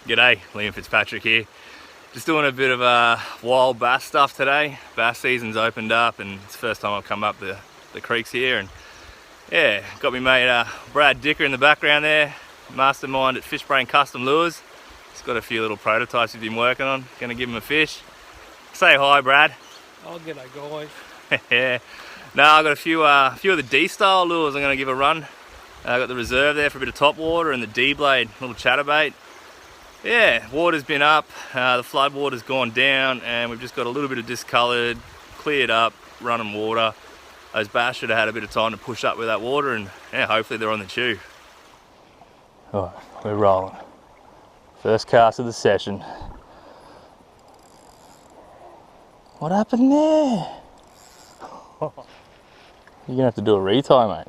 G'day, Liam Fitzpatrick here. Just doing a bit of wild bass stuff today. Bass season's opened up and it's the first time I've come up the creeks here, and yeah, got me mate Brad Dicker in the background there, mastermind at Fishbrain Kustom Lures. He's got a few little prototypes he's been working on. Gonna give him a fish. Say hi, Brad. Oh, g'day guys. Yeah. No, I've got a few of the D-style lures I'm gonna give a run. I've got the reserve there for a bit of top water and the D-blade, little chatterbait. Yeah, water's been up, the flood water's gone down, and we've just got a little bit of discoloured, cleared up, running water. Those bass should have had a bit of time to push up with that water, and yeah, hopefully they're on the chew. Alright, we're rolling. First cast of the session. What happened there? You're gonna have to do a retie, mate.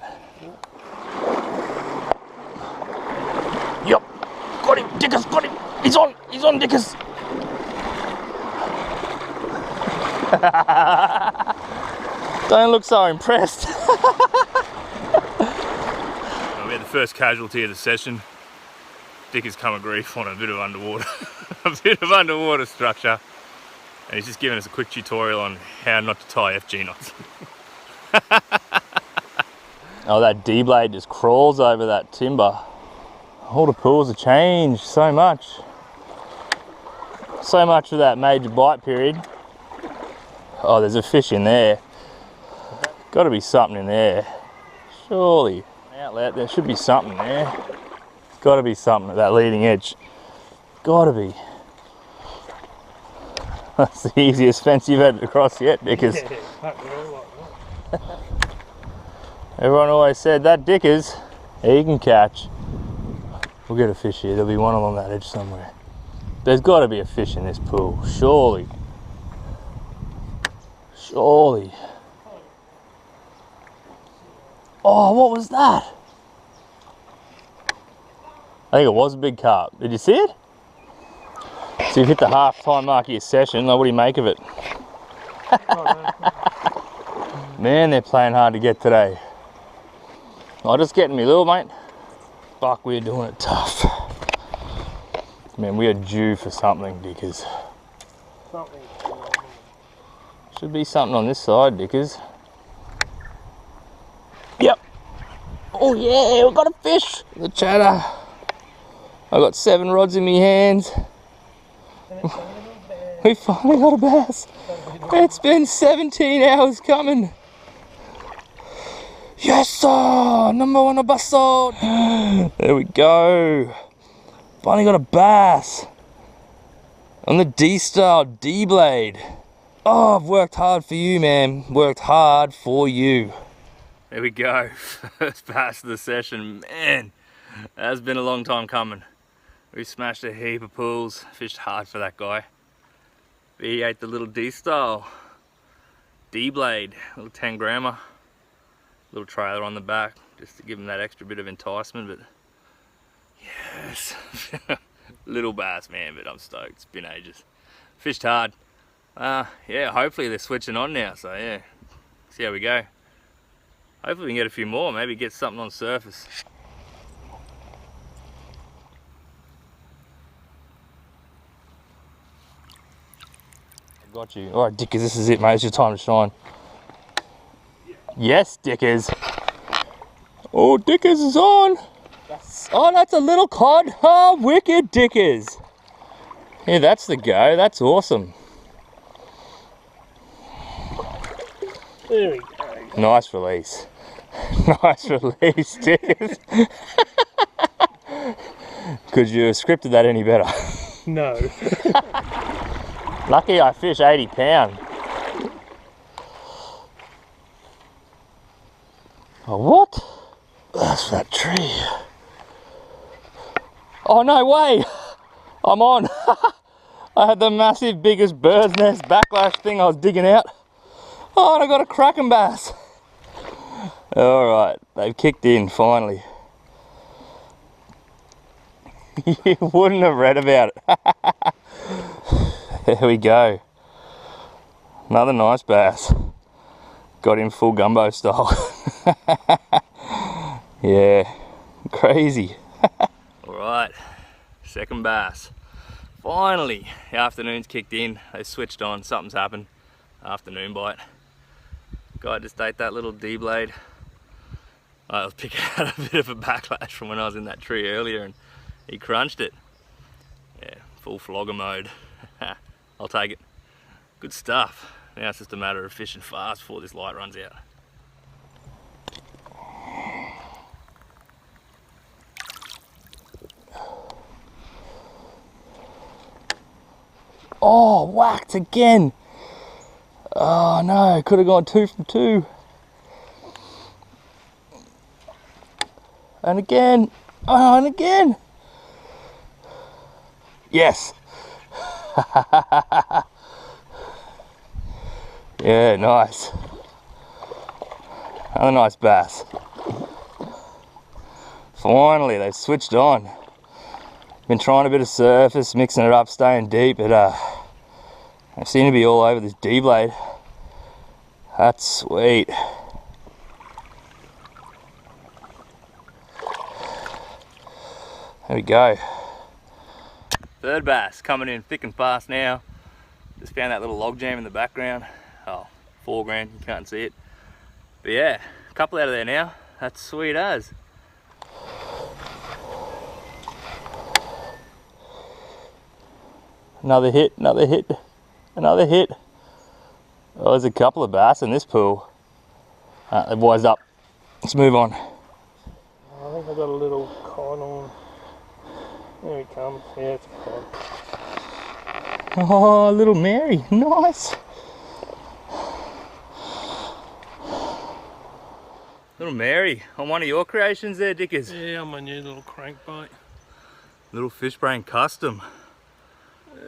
Yup, got him, Dickers, got him. He's on Dickers. Don't look so impressed. We had the first casualty of the session. Dickers come a grief on a bit of underwater, a bit of underwater structure. And he's just giving us a quick tutorial on how not to tie FG knots. Oh, that D-blade just crawls over that timber. All the pools have changed so much. So much for that major bite period. Oh, there's a fish in there. Got to be something in there. Surely. Outlet, there should be something there. Got to be something at that leading edge. Got to be. That's the easiest fence you've had to cross yet, Dickers. Everyone always said that Dickers, he can catch. We'll get a fish here. There'll be one along that edge somewhere. There's got to be a fish in this pool, surely. Surely. Oh, what was that? I think it was a big carp. Did you see it? So you've hit the half-time mark of your session. What do you make of it? Man, they're playing hard to get today. Oh, just getting me little, mate. Fuck, we're doing it tough. Man, we are due for something, Dickers. Should be something on this side, Dickers. Yep. Oh yeah, we've got a fish. The chatter. I've got 7 rods in my hands. We finally got a bass. It's been 17 hours coming. Yes sir, number one basso. There we go. Finally got a bass. On the D-style D-blade. Oh, I've worked hard for you, man. Worked hard for you. There we go. First bass of the session. Man, that's been a long time coming. We smashed a heap of pools. Fished hard for that guy. But he ate the little D-style D-blade. Little 10 grammer. Little trailer on the back. Just to give him that extra bit of enticement. But yes. Little bass, man, but I'm stoked. It's been ages. Fished hard. Yeah, hopefully they're switching on now, so yeah, see how we go. Hopefully we can get a few more, maybe get something on surface. I got you. Alright, Dickers, this is it, mate. It's your time to shine. Yes, Dickers. Oh, Dickers is on. Oh, that's a little cod. Oh, wicked, Dickers. Yeah, that's the go. That's awesome. There we go. Nice release. Nice release, Dickers. Could you have scripted that any better? No. Lucky I fish 80 pound. Oh, what? That's that tree. Oh, no way. I'm on. I had the massive, biggest bird's nest backlash thing I was digging out. Oh, and I got a cracking bass. Alright, they've kicked in finally. You wouldn't have read about it. There we go. Another nice bass. Got him full gumbo style. Yeah, crazy. Alright, second bass. Finally, the afternoon's kicked in. They switched on, something's happened. Afternoon bite. Guy just ate that little D-blade. I was picking out a bit of a backlash from when I was in that tree earlier and he crunched it. Yeah, full flogger mode. I'll take it. Good stuff. Now it's just a matter of fishing fast before this light runs out. Oh, whacked again. Oh no, could have gone 2 from 2. And again. Oh, and again. Yes. Yeah, nice. Another nice bass. Finally, they've switched on. Been trying a bit of surface, mixing it up, staying deep, but they seem to be all over this D-blade. That's sweet. There we go. Third bass coming in thick and fast now. Just found that little log jam in the background. Oh, foreground, you can't see it. But yeah, a couple out of there now. That's sweet as. Another hit, another hit, another hit. Oh, there's a couple of bass in this pool. They've wised up. Let's move on. I think I got a little cod on. There he comes. Yeah, it's a cod. Oh, little Mary, nice. Little Mary, on one of your creations there, Dickers. Yeah, on my new little crankbait. Little Fishbrain Kustom.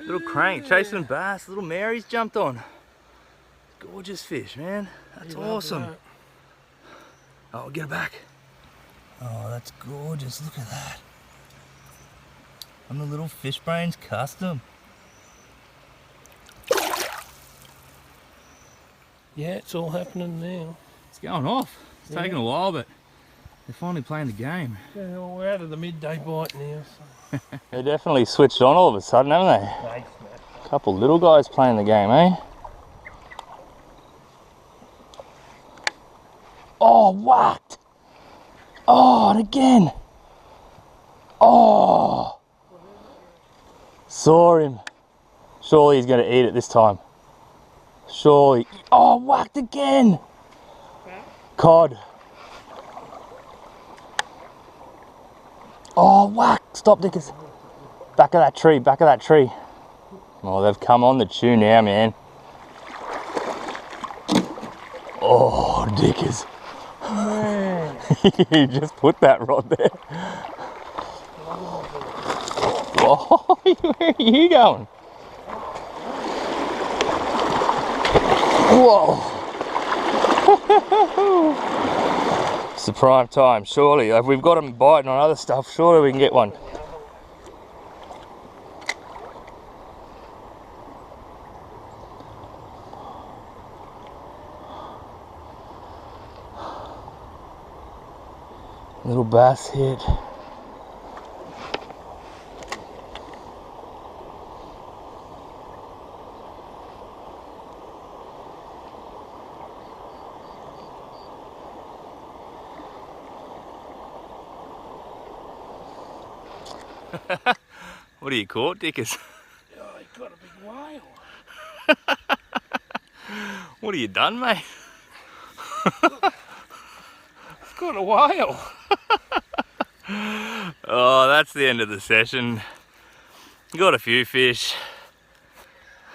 Little crank, chasing bass. Little Mary's jumped on. Gorgeous fish, man. That's awesome. That. Oh, get it back. Oh, that's gorgeous. Look at that. On the little Fishbrain's Kustom. Yeah, it's all happening now. It's going off. It's taking a while, but they're finally playing the game. Yeah, well, we're out of the midday bite now. So. They definitely switched on all of a sudden, haven't they? Thanks, man. A couple little guys playing the game, eh? Oh, whacked! Oh, and again! Oh! Saw him. Surely he's going to eat it this time. Surely. Oh, whacked again! Cod. Oh, whack! Stop, Dickers. Back of that tree, back of that tree. Oh, they've come on the tune now, man. Oh, Dickers. Man. You just put that rod there. Oh, where are you going? Whoa. It's the prime time, surely. If we've got them biting on other stuff, surely we can get one. Little bass hit. What are you caught, Dickers? Oh, he got a big whale. What have you done, mate? It's got a whale. Oh, that's the end of the session. Got a few fish,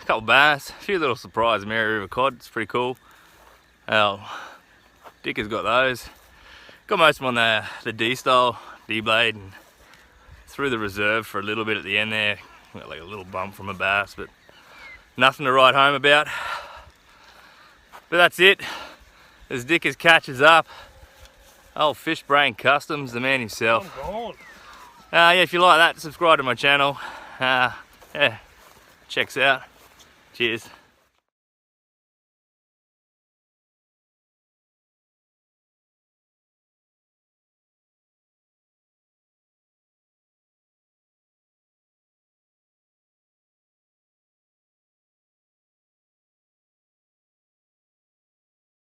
a couple bass, a few little surprise Mary River cod. It's pretty cool. Dicker's got those. Got most of them on the D-style, D-blade, and through the reserve for a little bit at the end there. Got like a little bump from a bass, but nothing to write home about. But that's it. As Dickers catches up, old Fishbrain Kustom's the man himself. I'm gone. Yeah, if you like that, subscribe to my channel. Yeah, checks out. Cheers.